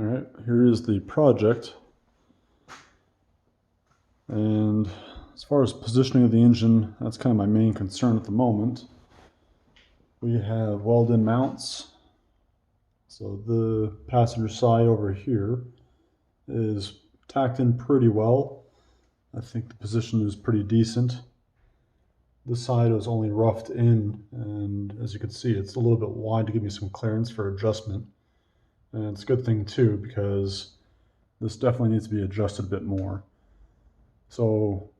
All right, here is the project. And as far as positioning of the engine, that's kind of my main concern at the moment. We have welded mounts. So the passenger side over here is tacked in pretty well. I think the position is pretty decent. This side was only roughed in, and as you can see, it's a little bit wide to give me some clearance for adjustment. And it's a good thing too, because this definitely needs to be adjusted a bit more. So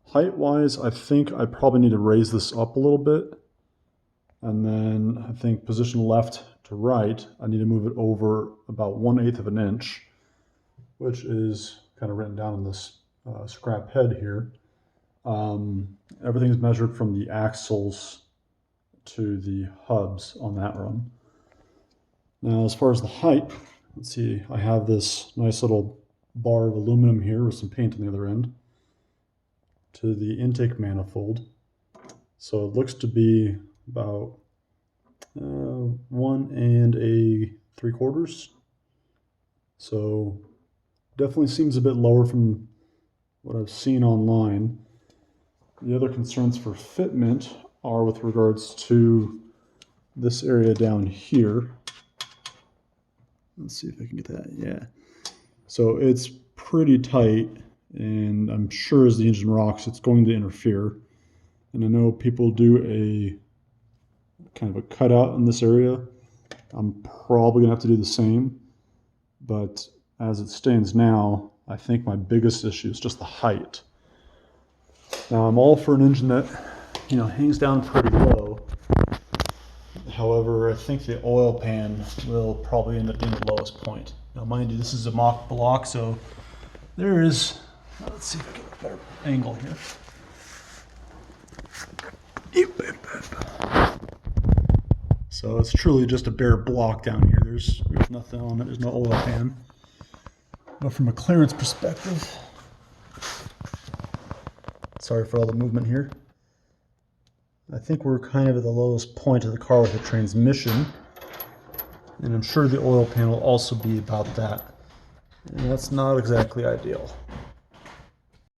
height-wise, I think I probably need to raise this up a little bit. And then I think position left to right, I need to move it over about 1/8 of an inch, which is kind of written down in this scrap head here. Everything's measured from the axles to the hubs on that run. Now, as far as the height, let's see, I have this nice little bar of aluminum here with some paint on the other end to the intake manifold. So it looks to be about 1 3/4. So definitely seems a bit lower from what I've seen online. The other concerns for fitment are with regards to this area down here. Let's see if I can get that. Yeah. So it's pretty tight, and I'm sure as the engine rocks, it's going to interfere. And I know people do a kind of a cutout in this area. I'm probably gonna have to do the same, but as it stands now, I think my biggest issue is just the height. Now I'm all for an engine that, hangs down pretty low. However, I think the oil pan will probably end up being the lowest point. Now mind you, this is a mock block, so there is, let's see if I get a better angle here. So it's truly just a bare block down here. There's nothing on it, there's no oil pan. But from a clearance perspective, sorry for all the movement here, I think we're kind of at the lowest point of the car with the transmission, and I'm sure the oil pan will also be about that. And that's not exactly ideal.